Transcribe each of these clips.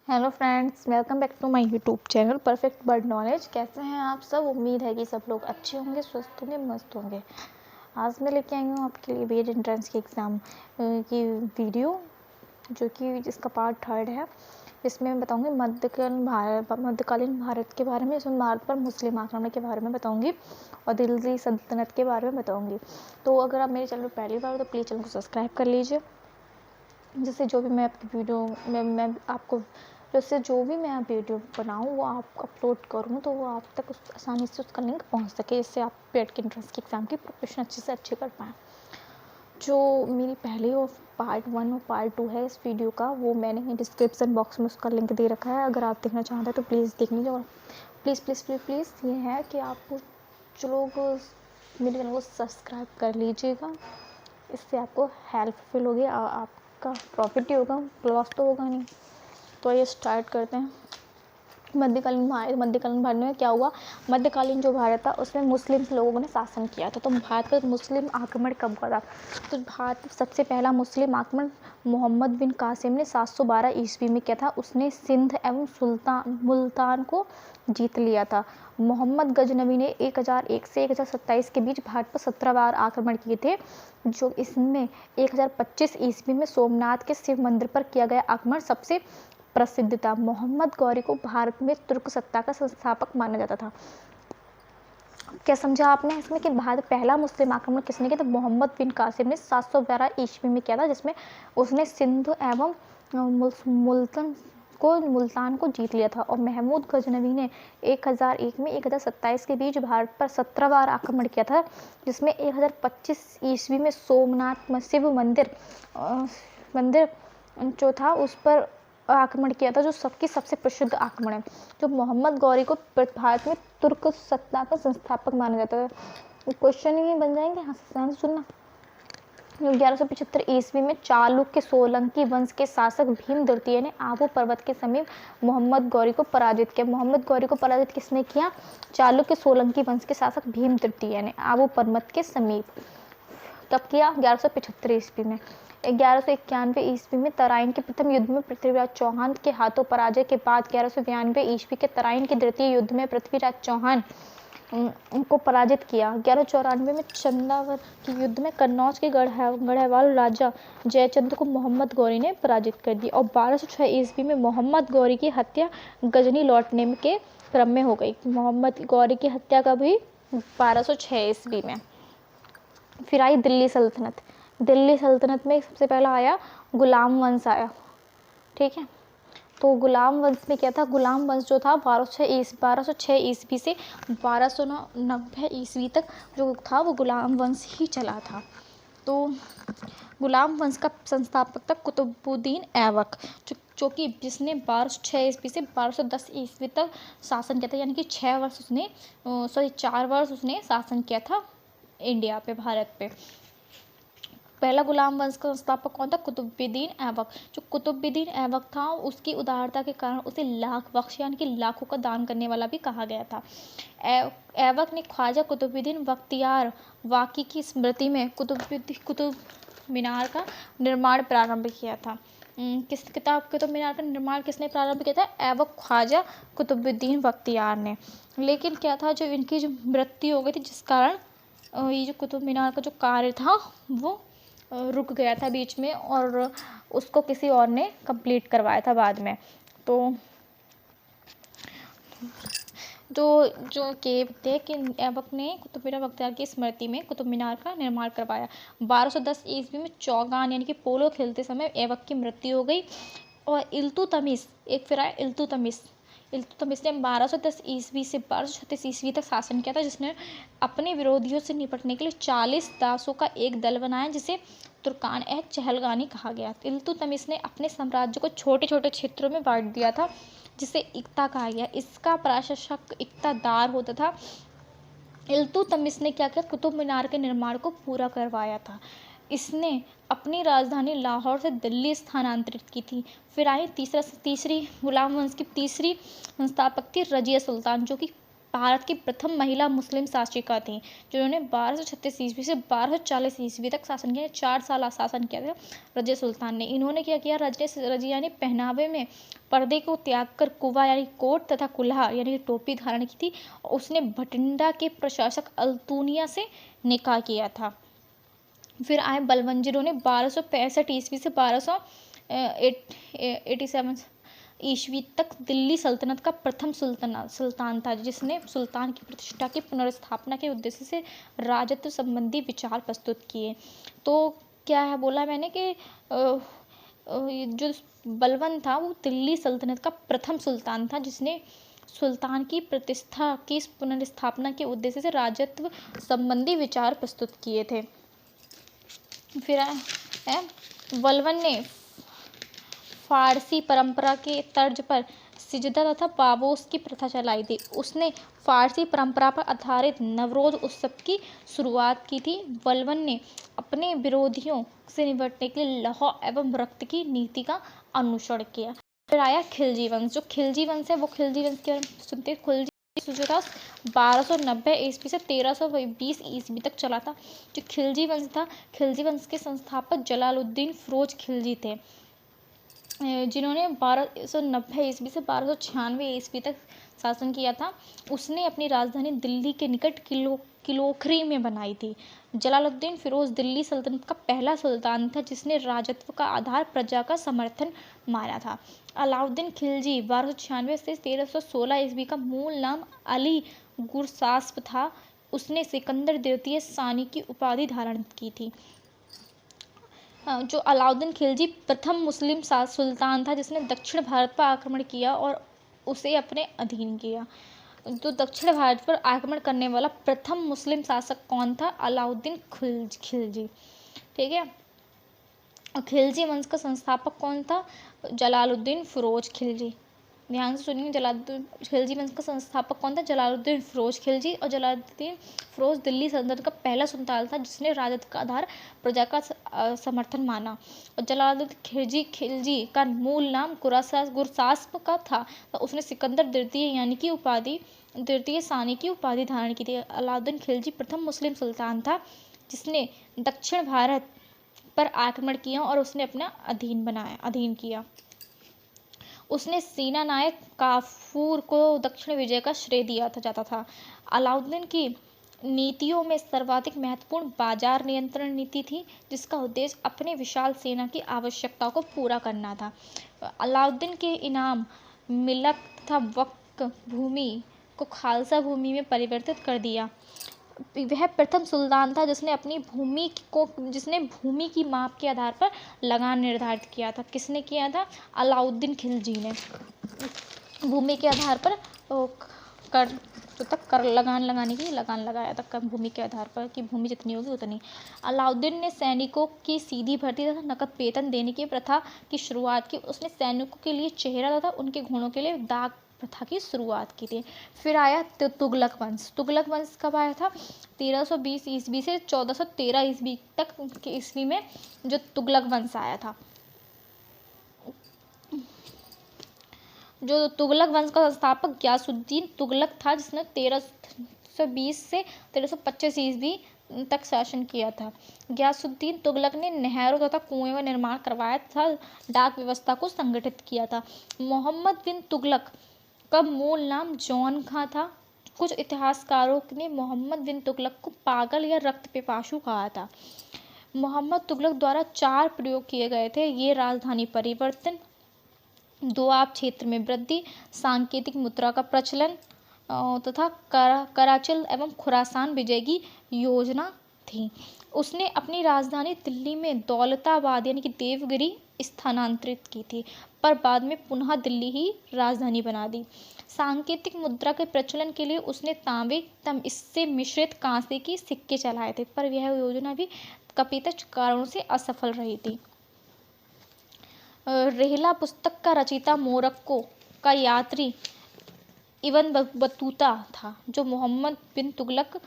Hello friends, welcome back to my YouTube channel perfect word knowledge. कैसे हैं आप सब? उम्मीद है कि सब लोग अच्छे होंगे, स्वस्थ होंगे, मस्त होंगे। आज मैं लेके आई हूँ आपके लिए बीएड एंट्रेंस के एग्ज़ाम की वीडियो, जो कि जिसका पार्ट 3 है। इसमें मैं बताऊँगी मध्यकालीन भारत के बारे में, इसमें भारत पर मुस्लिम आक्रमण के बारे में बताऊँगी और दिल्ली सल्तनत के बारे में बताऊँगी। तो अगर आप मेरे चैनल पर पहली बार हो तो प्लीज़ चैनल को सब्सक्राइब कर लीजिए, जिससे जो भी मैं आपकी वीडियो मैं आपको जैसे जो भी मैं वीडियो बनाऊँ वो आप अपलोड करूँ तो वो आप तक आसानी से उसका लिंक पहुँच सके, इससे आप बीएड के एंट्रेंस की एग्ज़ाम की प्रिपरेशन अच्छे से अच्छे कर पाएँ। जो मेरी पहले और पार्ट 1 और पार्ट 2 है इस वीडियो का, वो मैंने डिस्क्रिप्शन बॉक्स में उसका लिंक दे रखा है। अगर आप देखना चाहते हैं तो प्लीज़ देख लीजिए। और प्लीज़ प्लीज़ प्लीज़ प्लीज़ ये है कि आप जो लोग मेरे चैनल को सब्सक्राइब कर लीजिएगा, इससे आपको हेल्पफुल होगी, आपका प्रॉफिट ही होगा, लॉस तो होगा नहीं। तो ये स्टार्ट करते हैं। मध्यकालीन भारत में क्या हुआ? मध्यकालीन जो भारत था उसमें मुस्लिम लोगों ने शासन किया था। तो भारत पर मुस्लिम आक्रमण कब हुआ था? तो भारत सबसे पहला मुस्लिम आक्रमण मोहम्मद बिन कासिम ने 712 ईस्वी में किया था। उसने सिंध एवं मुल्तान को जीत लिया था। मोहम्मद गजनवी ने 1001 से 1027 के बीच भारत पर 17 बार आक्रमण किए थे, जो इसमें 1025 ईस्वी में सोमनाथ के शिव मंदिर पर किया गया आक्रमण सबसे प्रसिद्ध था। मोहम्मद गौरी को भारत में तुर्क सत्ता का संस्थापक माना जाता था। क्या समझा आपने इसमें कि भारत पहला मुस्लिम आक्रमण किसने किया? तो मोहम्मद बिन कासिम ने 712 ईस्वी में किया था, जिसमें उसने सिंध एवं मुल्तान को जीत लिया था। और महमूद गजनवी ने 1001 में 1027 के बीच भारत पर 17 बार आक्रमण किया था, जिसमें 1025 ईस्वी में सोमनाथ शिव मंदिर जो था उस पर आक्रमण किया था, जो सबसे प्रसिद्ध आक्रमण है। जो मोहम्मद गौरी को भारत में तुर्क सत्ता का संस्थापक माना जाता है। क्वेश्चन ही बन जाएंगे, हाँ सुनना। 1175 ईस्वी में चालुक्य सोलंकी वंश के शासक भीम द्वितीय ने आबू पर्वत के समीप मोहम्मद गौरी को पराजित किया। मोहम्मद गौरी को पराजित किसने किया? चालुक्य सोलंकी वंश के शासक भीम तृतीय ने आबू पर्वत के समीप। कब किया? 1175 ईस्वी में। 1191 ईस्वी में तराइन के प्रथम युद्ध में पृथ्वीराज चौहान के हाथों पराजय के बाद 1192 ईस्वी के तराइन के द्वितीय युद्ध में पृथ्वीराज चौहान को पराजित किया। 1194 में चंदावर के युद्ध में कन्नौज के गढ़वाल राजा जयचंद को मोहम्मद गौरी ने पराजित कर दिया। और 1206 ईस्वी में मोहम्मद गौरी की हत्या गजनी लौटने के क्रम में हो गई। मोहम्मद गौरी की हत्या का भी 1206 ईस्वी में। फिर आई दिल्ली सल्तनत। दिल्ली सल्तनत में सबसे पहला आया गुलाम वंश आया, ठीक है। तो गुलाम वंश में क्या था? गुलाम वंश जो था 1206 ईस्वी से 1290 ईस्वी तक जो था वो गुलाम वंश ही चला था। तो गुलाम वंश का संस्थापक था कुतुबुद्दीन ऐबक, जो कि जिसने 1206 ईस्वी से 1210 ईस्वी तक शासन किया था, यानी कि 4 वर्ष उसने शासन किया था इंडिया पे, भारत पे। पहला गुलाम वंश का संस्थापक कौन था? कुतुबुद्दीन ऐबक। जो कुतुबुद्दीन ऐबक था उसकी उदारता के कारण उसे लाख बख्श यानी कि लाखों का दान करने वाला भी कहा गया था। ऐबक ने ख्वाजा कुतुबुद्दीन बख्तियार वाकी की स्मृति में कुतुब मीनार का निर्माण प्रारंभ किया था। किस किताब कुतुब मीनार का निर्माण किसने प्रारंभ किया था? ऐबक ख्वाजा कुतुबुद्दीन बख्तियार ने। लेकिन क्या था, जो इनकी जो मृत्यु हो गई थी, जिस कारण ये जो कुतुब मीनार का जो कार्य था वो रुक गया था बीच में, और उसको किसी और ने कंप्लीट करवाया था बाद में। तो जो कहते कि ऐबक ने कुतुब मीनार बख्तियार की स्मृति में कुतुब मीनार का निर्माण करवाया। 1210 ईस्वी में चौगान यानी कि पोलो खेलते समय ऐबक की मृत्यु हो गई। और इल्तुतमिश ने 1210 ईस्वी से 1236 ईस्वी तक शासन किया था, जिसने अपने विरोधियों से निपटने के लिए 40 दासों का एक दल बनाया, जिसे तुर्कान ए चहलगानी कहा गया। इल्तुतमिश ने अपने साम्राज्य को छोटे छोटे क्षेत्रों में बांट दिया था, जिसे इक्ता कहा गया। इसका प्रशासक इक्तादार होता था। इल्तुतमिश ने क्या किया? कुतुब मीनार के निर्माण को पूरा करवाया था। इसने अपनी राजधानी लाहौर से दिल्ली स्थानांतरित की थी। फिर आई तीसरी गुलाम वंश की तीसरी संस्थापक थी रजिया सुल्तान, जो कि भारत की प्रथम महिला मुस्लिम शासिका थी, जिन्होंने 1236 ईस्वी से 1240 ईस्वी तक शासन किया। 4 साल शासन किया था रजिया सुल्तान ने। इन्होंने क्या किया, रजिया यानी पहनावे में पर्दे को त्याग कर कुवा यानी कोट तथा कुल्हा यानी टोपी धारण की थी। उसने भटिंडा के प्रशासक अल्तुनिया से निकाह किया था। फिर आए बलबन, जिन्होंने 1265 ईस्वी से 1287 ईस्वी तक दिल्ली सल्तनत का प्रथम सुल्तान था, जिसने सुल्तान की प्रतिष्ठा की पुनर्स्थापना के उद्देश्य से राजत्व संबंधी विचार प्रस्तुत किए। तो क्या है बोला मैंने कि जो बलबन था वो दिल्ली सल्तनत का प्रथम सुल्तान था, जिसने सुल्तान की प्रतिष्ठा की पुनर्स्थापना के उद्देश्य से राजत्व संबंधी विचार प्रस्तुत किए थे। फिर बलबन ने फारसी परंपरा के तर्ज पर सिजदा तथा पापोस की प्रथा चलाई थी। उसने फारसी परंपरा पर आधारित नवरोज उत्सव की शुरुआत की थी। बलबन ने अपने विरोधियों से निपटने के लिए लौह एवं रक्त की नीति का अनुसरण किया। फिर आया खिलजी वंश। जो खिलजी वंश है वो खिलजी वंश के बारे में सुनते हैं। खिलजी जो था 1290 ईस्वी से 1320 ईस्वी तक चला था। जो खिलजी वंश था, खिलजी वंश के संस्थापक जलालुद्दीन फिरोज खिलजी थे, जिन्होंने 1290 ईस्वी से 1296 ईस्वी तक शासन किया था। उसने अपनी राजधानी दिल्ली के निकट किलोखरी में बनाई थी। जलालुद्दीन फिरोज दिल्ली सल्तनत का पहला सुल्तान था, जिसने राजत्व का आधार प्रजा का समर्थन माना था। अलाउद्दीन खिलजी 1296 से 1316 ईस्वी का मूल नाम अली गुरसास्प था। उसने सिकंदर द्वितीय सानी की उपाधि धारण की थी। जो अलाउद्दीन खिलजी प्रथम मुस्लिम सुल्तान था, जिसने दक्षिण भारत पर आक्रमण किया और उसे अपने अधीन किया। तो दक्षिण भारत पर आक्रमण करने वाला प्रथम मुस्लिम शासक कौन था? अलाउद्दीन खिलजी। ठीक है। और खिलजी वंश का संस्थापक कौन था? जलालुद्दीन फिरोज खिलजी। ध्यान से सुनिए, जलालुद्दीन खिलजी वंश का संस्थापक कौन था? जलालुद्दीन फिरोज खिलजी। और जलालुद्दीन फिरोज दिल्ली सल्तनत का पहला सुल्तान था, जिसने राजत्व का आधार प्रजा का समर्थन माना। और जलालुद्दीन खिलजी का मूल नाम गुरसास्प का था। तो उसने सिकंदर द्वितीय यानी कि द्वितीय सानी की उपाधि धारण की थी। अलाउद्दीन खिलजी प्रथम मुस्लिम सुल्तान था, जिसने दक्षिण भारत पर आक्रमण किया और उसने अपना अधीन किया। उसने सेना नायक काफूर को दक्षिण विजय का श्रेय दिया जाता था। अलाउद्दीन की नीतियों में सर्वाधिक महत्वपूर्ण बाजार नियंत्रण नीति थी, जिसका उद्देश्य अपने विशाल सेना की आवश्यकताओं को पूरा करना था। अलाउद्दीन के इनाम मिल्क तथा वक्फ भूमि को खालसा भूमि में परिवर्तित कर दिया। वह प्रथम सुल्तान था जिसने भूमि की माप के आधार पर लगान निर्धारित किया था। किसने किया था? अलाउद्दीन खिलजी ने भूमि के आधार पर लगान लगाया था भूमि के आधार पर कि भूमि जितनी होगी उतनी। अलाउद्दीन ने सैनिकों की सीधी भर्ती तथा नकद वेतन देने की प्रथा की शुरुआत की। उसने सैनिकों के लिए चेहरा तथा उनके घोड़ों के लिए दाग प्रथा की शुरुआत की थी। फिर आया तुगलक वंश। तुगलक वंश कब आया था? 1320 ईस्वी से 1413 ईस्वी तक के ईस्वी में जो तुगलक वंश आया था। जो तुगलक वंश का संस्थापक गयासुद्दीन तुगलक था, जिसने 1320 से 1325 ईस्वी तक शासन किया था। गयासुद्दीन तुगलक ने नहरों तथा कुएं का निर्माण करवाया था, डाक व्यवस्था को संगठित किया था। मोहम्मद बिन तुगलक का मूल नाम जॉन खां था। कुछ इतिहासकारों ने मोहम्मद बिन तुगलक को पागल या रक्त पिपासु कहा था। मोहम्मद तुगलक द्वारा 4 प्रयोग किए गए थे। ये राजधानी परिवर्तन, दोआब क्षेत्र में वृद्धि, सांकेतिक मुद्रा का प्रचलन तथा कराचिल एवं खुरासान विजय की योजना थी। उसने अपनी राजधानी दिल्ली में दौलताबाद यानी कि देवगिरी स्थानांतरित की थी, पर बाद में पुनः दिल्ली ही राजधानी बना दी। सांकेतिक मुद्रा के प्रचलन के लिए उसने तांबे तम इससे मिश्रित कांसे के सिक्के चलाए थे, पर यह योजना भी कपितच कारणों से असफल रही थी। रेहला पुस्तक का रचयिता मोरक्को का यात्री इब्न बतूता था, जो मोहम्मद बिन तुगलक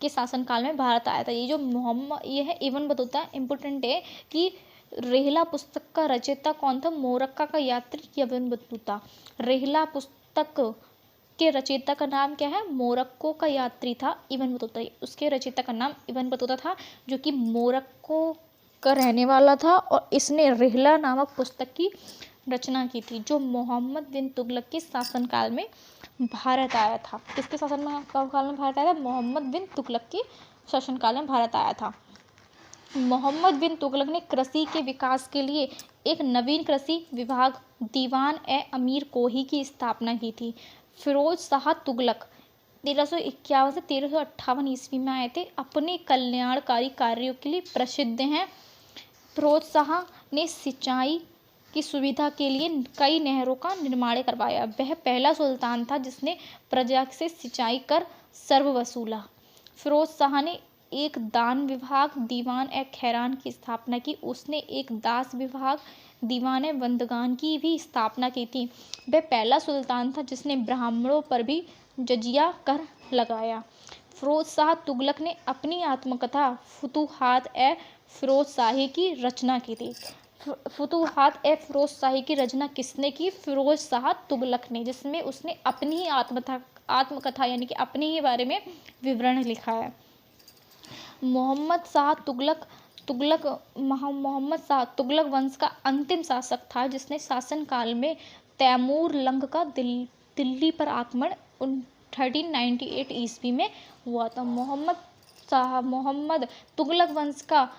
के शासनकाल में भारत आया था। ये है इब्न बतूता। इम्पोर्टेंट है कि रेहला पुस्तक का रचयिता कौन था? मोरक्का का यात्री इब्न बतूता। रेहला पुस्तक उसके रचयिता का नाम क्या है? मोरक्को का यात्री था इब्न बतूता। उसके रचयिता का नाम इब्न बतूता था, जो कि मोरक्को का रहने वाला था, और इसने रिहला नामक पुस्तक की रचना की थी, जो मोहम्मद बिन तुगलक के शासनकाल में भारत आया था। किसके शासनकाल में भारत आया था? मोहम्मद बिन तुगलक के शासनकाल में भारत आया था। मोहम्मद बिन तुगलक ने कृषि के विकास के लिए एक नवीन कृषि विभाग दीवान ए अमीर कोही की स्थापना की थी। फिरोज शाह तुगलक 1351 से 1358 ईस्वी में आए थे। अपने कल्याणकारी कार्यों के लिए प्रसिद्ध हैं। फिरोज शाह ने सिंचाई की सुविधा के लिए कई नहरों का निर्माण करवाया। वह पहला सुल्तान था जिसने प्रजा से सिंचाई कर सर्व वसूला। फिरोज शाह ने एक दान विभाग दीवान ए खैरान की स्थापना की। उसने एक दास विभाग दीवान ए बंदगान की भी स्थापना की थी। वह पहला सुल्तान था जिसने ब्राह्मणों पर भी जजिया कर लगाया। फिरोज शाह तुगलक ने अपनी आत्मकथा फुतूहात ए फिरोज शाही की रचना की थी। फुतूहात ए फिरोज शाही की रचना किसने की? फिरोज शाह तुगलक ने, जिसमें उसने अपनी ही आत्मकथा यानी कि अपने ही बारे में विवरण लिखा है। मोहम्मद शाह तुगलक वंश का अंतिम शासक था, जिसने शासनकाल में तैमूर लंग का दिल्ली पर आक्रमण 1398 ईस्वी में हुआ था। मोहम्मद तुगलक वंश का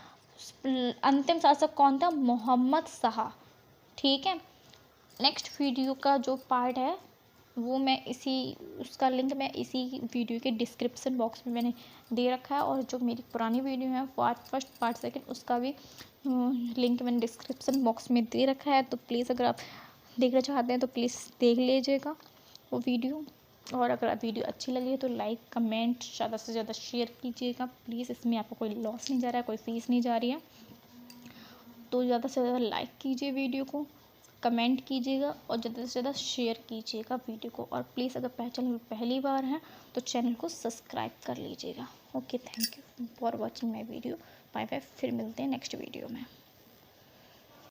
अंतिम शासक कौन था? मोहम्मद शाह। ठीक है। नेक्स्ट वीडियो का जो पार्ट है वो उसका लिंक मैं इसी वीडियो के डिस्क्रिप्शन बॉक्स में मैंने दे रखा है, और जो मेरी पुरानी वीडियो है पार्ट फर्स्ट पार्ट सेकंड उसका भी लिंक मैंने डिस्क्रिप्शन बॉक्स में दे रखा है। तो प्लीज़ अगर आप देखना चाहते हैं तो प्लीज़ देख लीजिएगा वो वीडियो, और अगर आप वीडियो अच्छी लगी है तो लाइक कमेंट ज़्यादा से ज़्यादा शेयर कीजिएगा प्लीज़। इसमें आपको कोई लॉस नहीं जा रहा है, कोई फीस नहीं जा रही है, तो ज़्यादा से ज़्यादा लाइक कीजिए वीडियो को, कमेंट कीजिएगा और ज़्यादा से ज़्यादा शेयर कीजिएगा वीडियो को। और प्लीज़ अगर चैनल पहली बार है तो चैनल को सब्सक्राइब कर लीजिएगा। Okay, thank you for watching my video. Bye bye, फिर मिलते हैं नेक्स्ट वीडियो में।